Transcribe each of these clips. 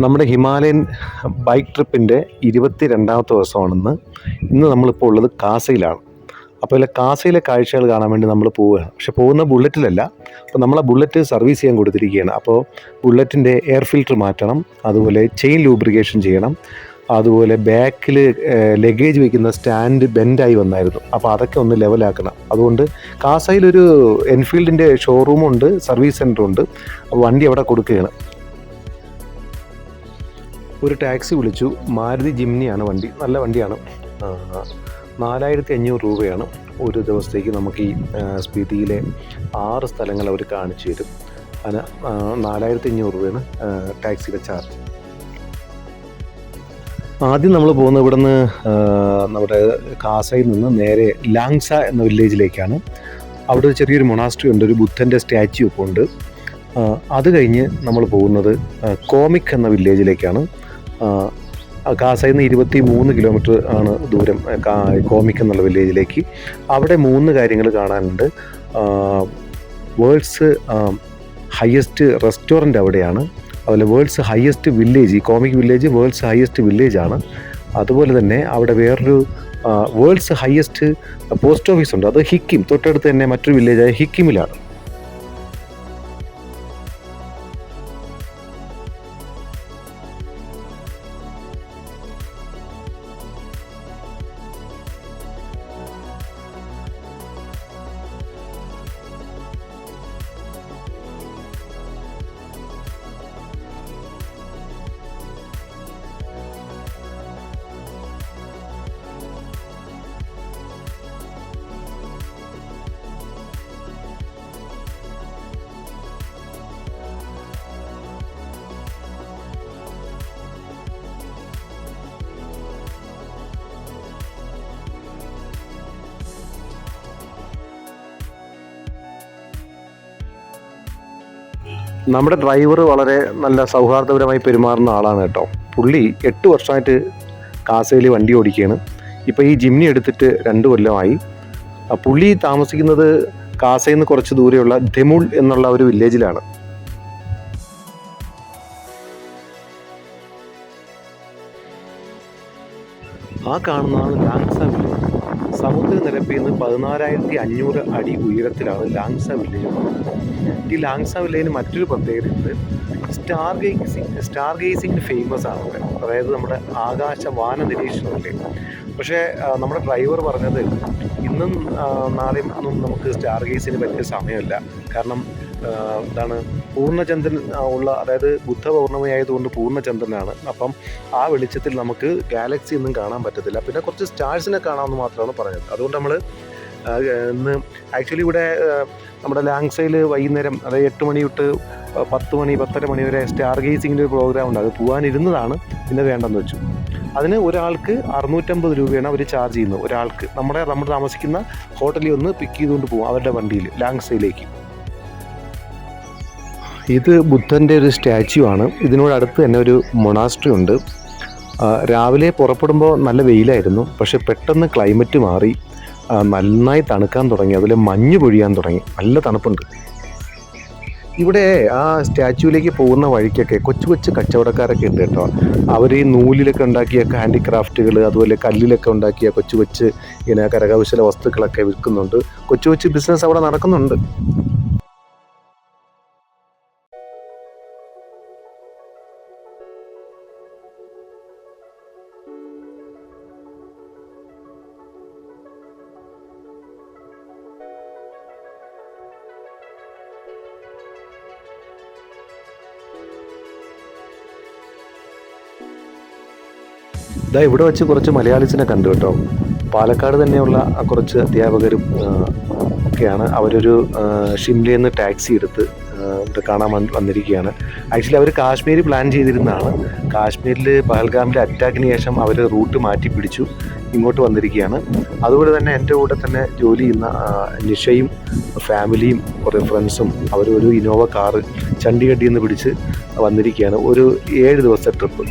നമ്മുടെ Himalayan bike ട്രിപ്പിൻ്റെ 22ാമത്തെ ദിവസമാണെന്ന്. ഇന്ന് നമ്മളിപ്പോൾ ഉള്ളത് കാസയിലാണ്. അപ്പോൾ കാസയിലെ കാഴ്ചകൾ കാണാൻ വേണ്ടി നമ്മൾ പോവുകയാണ്. പക്ഷെ പോകുന്ന ബുള്ളറ്റിലല്ല. അപ്പോൾ നമ്മളെ ബുള്ളറ്റ് സർവീസ് ചെയ്യാൻ കൊടുത്തിരിക്കുകയാണ്. അപ്പോൾ ബുള്ളറ്റിൻ്റെ എയർ ഫിൽറ്റർ മാറ്റണം, അതുപോലെ ചെയിൻ ലൂബ്രിക്കേഷൻ ചെയ്യണം, അതുപോലെ ബാക്കിൽ ലഗേജ് വയ്ക്കുന്ന സ്റ്റാൻഡ് ബെൻഡായി വന്നായിരുന്നു. അപ്പോൾ അതൊക്കെ ഒന്ന് ലെവലാക്കണം. അതുകൊണ്ട് കാസയിലൊരു എൻഫീൽഡിൻ്റെ ഷോറൂമുണ്ട്, സർവീസ് സെൻ്ററുണ്ട്. അപ്പോൾ വണ്ടി അവിടെ കൊടുക്കുകയാണ്. ഒരു ടാക്സി വിളിച്ചു. മാരുതി ജിംനിയാണ് വണ്ടി, നല്ല വണ്ടിയാണ്. 4500 രൂപയാണ് ഒരു ദിവസത്തേക്ക് നമുക്ക് ഈ സ്പിതിയിലെ 6 സ്ഥലങ്ങൾ അവർ കാണിച്ചു തരും. അതിന് 4500 രൂപയാണ് ടാക്സിയുടെ ചാർജ്. ആദ്യം നമ്മൾ പോകുന്നത് ഇവിടുന്ന് നമ്മുടെ കാസയിൽ നിന്ന് നേരെ ലാങ്സ എന്ന വില്ലേജിലേക്കാണ്. അവിടെ ചെറിയൊരു മൊണാസ്ട്രി ഉണ്ട്, ഒരു ബുദ്ധൻ്റെ സ്റ്റാച്യു ഒക്കെ ഉണ്ട്. അത് കഴിഞ്ഞ് നമ്മൾ പോകുന്നത് കോമിക് എന്ന വില്ലേജിലേക്കാണ്. കാസയിൽ നിന്ന് 23 കിലോമീറ്റർ ആണ് ദൂരം കോമിക് എന്നുള്ള വില്ലേജിലേക്ക്. അവിടെ 3 കാര്യങ്ങൾ കാണാനുണ്ട്. വേൾഡ്സ് ഹയസ്റ്റ് റെസ്റ്റോറൻറ്റ് അവിടെയാണ്. അതുപോലെ വേൾഡ്സ് ഹയസ്റ്റ് വില്ലേജ്, ഈ കോമിക് വില്ലേജ് വേൾഡ്സ് ഹയസ്റ്റ് വില്ലേജാണ്. അതുപോലെ തന്നെ അവിടെ വേറൊരു വേൾഡ്സ് ഹയസ്റ്റ് പോസ്റ്റ് ഓഫീസ് ഉണ്ട്. അത് ഹിക്കിം, തൊട്ടടുത്ത് തന്നെ മറ്റൊരു വില്ലേജായ ഹിക്കിമിലാണ്. നമ്മുടെ ഡ്രൈവർ വളരെ നല്ല സൗഹാർദ്ദപരമായി പെരുമാറുന്ന ആളാണ് കേട്ടോ. പുള്ളി 8 വർഷമായിട്ട് കാസയിൽ വണ്ടി ഓടിക്കുകയാണ്. ഇപ്പോൾ ഈ ജിംനി എടുത്തിട്ട് 2 കൊല്ലമായി. പുള്ളി താമസിക്കുന്നത് കാസയിൽ നിന്ന് കുറച്ച് ദൂരെയുള്ള ധെമുൾ എന്നുള്ള ഒരു വില്ലേജിലാണ്. ആ കാണുന്നതാണ് ലാങ്സ വില്ലേജ്. സമുദ്രനിരപ്പിൽ നിന്ന് 14500 അടി ഉയരത്തിലാണ് ലാങ്സ വില്ലേജ്. ഈ ലാങ്സ വില്ലേജിന് മറ്റൊരു പ്രത്യേകതയുണ്ട്. സ്റ്റാർ ഗേസിംഗ് ഫേമസ് ആണ് ഇവിടെ. അതായത് നമ്മുടെ വാന നിരീക്ഷണമല്ലേ. പക്ഷേ നമ്മുടെ ഡ്രൈവർ പറഞ്ഞത് ഇന്നും നാളെയും ഒന്നും നമുക്ക് സ്റ്റാർ ഗേസിന് പറ്റിയ സമയമല്ല. കാരണം പൂർണ്ണചന്ദ്രൻ ഉള്ള, അതായത് ബുദ്ധ പൗർണമി ആയതുകൊണ്ട് പൂർണ്ണചന്ദ്രനാണ്. അപ്പം ആ വെളിച്ചത്തിൽ നമുക്ക് ഗാലക്സി ഒന്നും കാണാൻ പറ്റത്തില്ല. പിന്നെ കുറച്ച് സ്റ്റാർസിനെ കാണാമെന്ന് മാത്രമാണ് പറഞ്ഞത്. അതുകൊണ്ട് നമ്മൾ ഇന്ന് ആക്ച്വലി ഇവിടെ നമ്മുടെ ലാങ്സയിൽ വൈകുന്നേരം, അതായത് 8 മണി തൊട്ട് 10 മണി 10:30 മണി വരെ സ്റ്റാർ ഗേസിങ്ങിൻ്റെ ഒരു പ്രോഗ്രാം ഉണ്ട്. അത് പോകാനിരുന്നതാണ്, പിന്നെ വേണ്ടെന്ന് വെച്ചു. അതിന് ഒരാൾക്ക് 650 രൂപയാണ് അവർ ചാർജ് ചെയ്യുന്നത്. ഒരാൾക്ക് നമ്മൾ താമസിക്കുന്ന ഹോട്ടലിൽ ഒന്ന് പിക്ക് ചെയ്തുകൊണ്ട് പോകും അവരുടെ വണ്ടിയിൽ ലാങ്സയിലേക്ക്. ഇത് ബുദ്ധൻ്റെ ഒരു സ്റ്റാച്യു ആണ്. ഇതിനോടടുത്ത് തന്നെ ഒരു മൊണാസ്ട്രി ഉണ്ട്. രാവിലെ പുറപ്പെടുമ്പോൾ നല്ല വെയിലായിരുന്നു. പക്ഷെ പെട്ടെന്ന് ക്ലൈമറ്റ് മാറി, നന്നായി തണുക്കാൻ തുടങ്ങി. അതുപോലെ മഞ്ഞ് പൊഴിയാൻ തുടങ്ങി, നല്ല തണുപ്പുണ്ട്. ഇവിടെ ആ സ്റ്റാച്യുവിലേക്ക് പോകുന്ന വഴിക്കൊക്കെ കൊച്ചു കൊച്ചു കച്ചവടക്കാരൊക്കെ ഉണ്ട് കേട്ടോ. അവർ ഈ നൂലിലൊക്കെ ഉണ്ടാക്കിയ ഹാൻഡിക്രാഫ്റ്റുകൾ, അതുപോലെ കല്ലിലൊക്കെ ഉണ്ടാക്കിയ കൊച്ചു കൊച്ച് ഇങ്ങനെ കരകൗശല വസ്തുക്കളൊക്കെ വിൽക്കുന്നുണ്ട്. കൊച്ചു കൊച്ചു ബിസിനസ് അവിടെ നടക്കുന്നുണ്ട്. ഇവിടെ വെച്ച് കുറച്ച് മലയാളീസിനെ കണ്ടു കേട്ടോ. പാലക്കാട് തന്നെയുള്ള കുറച്ച് അധ്യാപകരും ഒക്കെയാണ്. അവരൊരു ഷിംലയിൽ നിന്ന് ടാക്സി എടുത്ത് ഇവിടെ കാണാൻ വന്നിരിക്കുകയാണ്. ആക്ച്വലി അവർ കാശ്മീർ പ്ലാൻ ചെയ്തിരുന്നതാണ്. കാശ്മീരിൽ പഹൽഗാമിലെ അറ്റാക്കിന് ശേഷം അവർ റൂട്ട് മാറ്റി പിടിച്ചു ഇങ്ങോട്ട് വന്നിരിക്കുകയാണ്. അതുപോലെ തന്നെ എൻ്റെ കൂടെ തന്നെ ജോലി ചെയ്യുന്ന നിഷയും ഫാമിലിയും കുറേ ഫ്രണ്ട്സും അവരൊരു ഇന്നോവ കാറ് ചണ്ഡീഗഡിൽ നിന്ന് പിടിച്ച് വന്നിരിക്കുകയാണ്. ഒരു 7 ദിവസത്തെ ട്രിപ്പ്.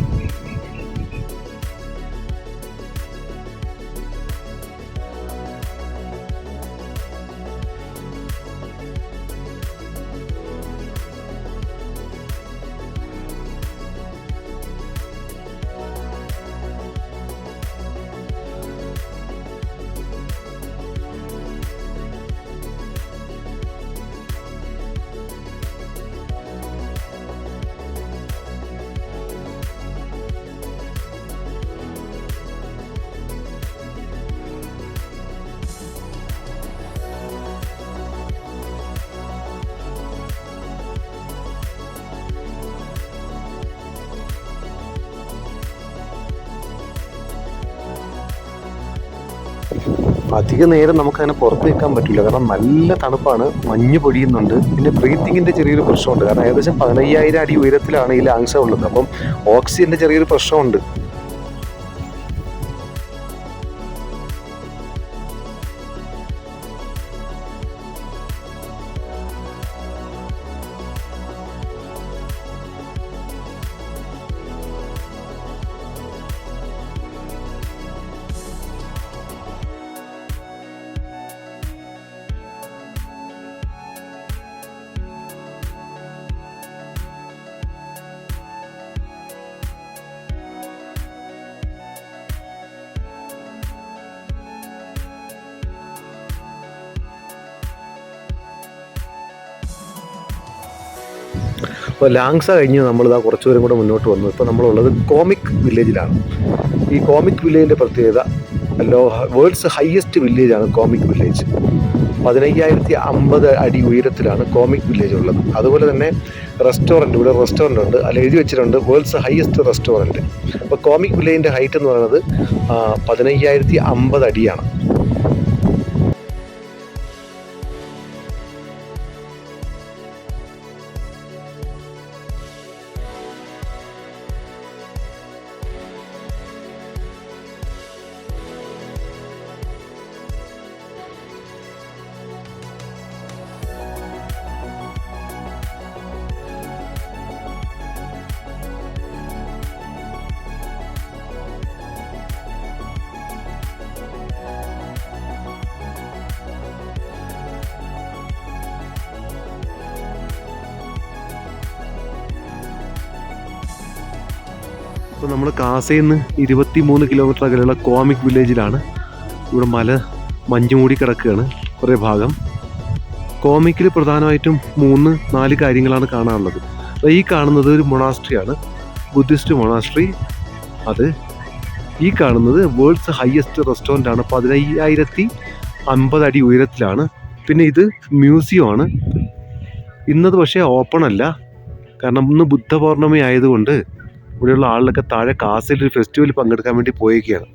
അധിക നേരം നമുക്കങ്ങനെ പുറത്ത് നിൽക്കാൻ പറ്റില്ല, കാരണം നല്ല തണുപ്പാണ്, മഞ്ഞ് പൊടിയുന്നുണ്ട്. പിന്നെ ബ്രീത്തിങ്ങിൻ്റെ ചെറിയൊരു പ്രശ്നമുണ്ട്, കാരണം ഏകദേശം 15,000 അടി ഉയരത്തിലാണ് ഈ ലാങ്സ ഉള്ളത്. അപ്പം ഓക്സിജൻ്റെ ചെറിയൊരു പ്രശ്നമുണ്ട്. അപ്പോൾ ലാങ്സ കഴിഞ്ഞ് നമ്മളിതാ കുറച്ച് ദൂരം കൂടെ മുന്നോട്ട് വന്നു. ഇപ്പോൾ നമ്മളുള്ളത് കോമിക് വില്ലേജിലാണ്. ഈ കോമിക് വില്ലേജിൻ്റെ പ്രത്യേകത, വേൾഡ്സ് ഹയസ്റ്റ് വില്ലേജാണ് കോമിക് വില്ലേജ്. 15,050 അടി ഉയരത്തിലാണ് കോമിക് വില്ലേജ് ഉള്ളത്. അതുപോലെ തന്നെ ഇവിടെ റെസ്റ്റോറൻ്റ് ഉണ്ട്, അതിൽ എഴുതി വെച്ചിട്ടുണ്ട് വേൾഡ്സ് ഹയസ്റ്റ് റെസ്റ്റോറൻറ്റ്. അപ്പോൾ കോമിക് വില്ലേജിൻ്റെ ഹൈറ്റ് എന്ന് പറയുന്നത് 15,050 അടിയാണ്. ഇപ്പോൾ നമ്മൾ കാസയിൽ നിന്ന് 23 കിലോമീറ്റർ അകലെയുള്ള കോമിക് വില്ലേജിലാണ്. ഇവിടെ മഞ്ഞ് മൂടി കിടക്കുകയാണ് കുറേ ഭാഗം. കോമിക്കിൽ പ്രധാനമായിട്ടും 3-4 കാര്യങ്ങളാണ് കാണാനുള്ളത്. ഈ കാണുന്നത് ഒരു മൊണാസ്ട്രിയാണ്, ബുദ്ധിസ്റ്റ് മൊണാസ്ട്രി. ഈ കാണുന്നത് വേൾഡ്സ് ഹയസ്റ്റ് റെസ്റ്റോറൻ്റ് ആണ്, 15,050 അടി ഉയരത്തിലാണ്. പിന്നെ ഇത് മ്യൂസിയമാണ്. ഇന്നത് പക്ഷേ ഓപ്പൺ അല്ല, കാരണം ഇന്ന് ബുദ്ധപൗർണമി ആയതുകൊണ്ട് ഇവിടെയുള്ള ആളിലൊക്കെ താഴെ കാസയിൽ ഒരു ഫെസ്റ്റിവൽ പങ്കെടുക്കാൻ വേണ്ടി പോയേക്കുകയാണ്.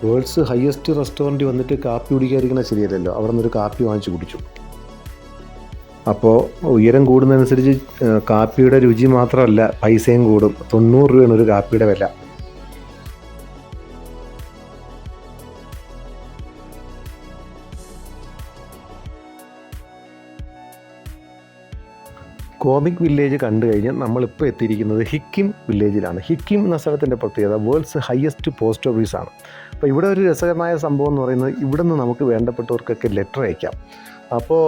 വേൾഡ്സ് ഹയസ്റ്റ് റെസ്റ്റോറൻറ്റ് വന്നിട്ട് കാപ്പി കുടിക്കാതിരിക്കണത് ശരിയല്ലല്ലോ. അവിടെ നിന്നൊരു കാപ്പി വാങ്ങിച്ച് കുടിച്ചു. അപ്പോൾ ഉയരം കൂടുന്നതനുസരിച്ച് കാപ്പിയുടെ രുചി മാത്രമല്ല, പൈസയും കൂടും. 90 രൂപയാണ് ഒരു കാപ്പിയുടെ വില. കോമിക് വില്ലേജ് കണ്ടു കഴിഞ്ഞാൽ നമ്മളിപ്പോൾ എത്തിയിരിക്കുന്നത് ഹിക്കിം വില്ലേജിലാണ്. ഹിക്കിം എന്ന സ്ഥലത്തിൻ്റെ പ്രത്യേകത വേൾഡ്സ് ഹയസ്റ്റ് പോസ്റ്റ് ഓഫീസാണ്. അപ്പോൾ ഇവിടെ ഒരു രസകരമായ സംഭവം എന്ന് പറയുന്നത്, ഇവിടെ നിന്ന് നമുക്ക് വേണ്ടപ്പെട്ടവർക്കൊക്കെ ലെറ്റർ അയക്കാം. അപ്പോൾ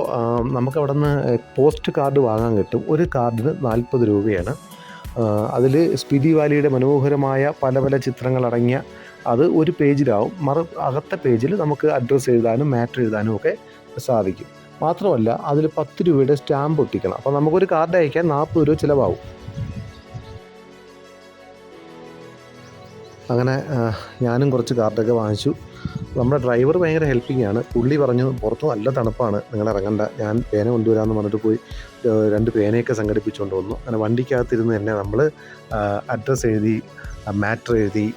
നമുക്ക് അവിടെ നിന്ന് പോസ്റ്റ് കാർഡ് വാങ്ങാൻ കിട്ടും. ഒരു കാർഡിന് 40 രൂപയാണ്. അതിൽ സ്പിതി വാലിയുടെ മനോഹരമായ പല പല ചിത്രങ്ങളടങ്ങിയ അത് ഒരു പേജിലാവും. അകത്തെ പേജിൽ നമുക്ക് അഡ്രസ്സ് എഴുതാനും മാറ്റർ എഴുതാനും ഒക്കെ സാധിക്കും. മാത്രമല്ല അതിൽ 10 രൂപയുടെ സ്റ്റാമ്പ് ഒട്ടിക്കണം. അപ്പോൾ നമുക്കൊരു കാർഡ് അയക്കാൻ 40 രൂപ ചിലവാകും. അങ്ങനെ ഞാനും കുറച്ച് കാർഡൊക്കെ വാങ്ങിച്ചു. നമ്മുടെ ഡ്രൈവർ ഭയങ്കര ഹെൽപ്പിംഗ് ആണ്. പുള്ളി പറഞ്ഞു പുറത്ത് നല്ല തണുപ്പാണ്, നിങ്ങൾ ഇറങ്ങണ്ട, ഞാൻ പേന കൊണ്ടുവരാമെന്ന് പറഞ്ഞിട്ട് പോയി 2 പേനയൊക്കെ സംഘടിപ്പിച്ചുകൊണ്ട് വന്നു. അങ്ങനെ വണ്ടിക്കകത്തിരുന്ന് തന്നെ നമ്മൾ അഡ്രസ്സ് എഴുതി, മാറ്റർ എഴുതി,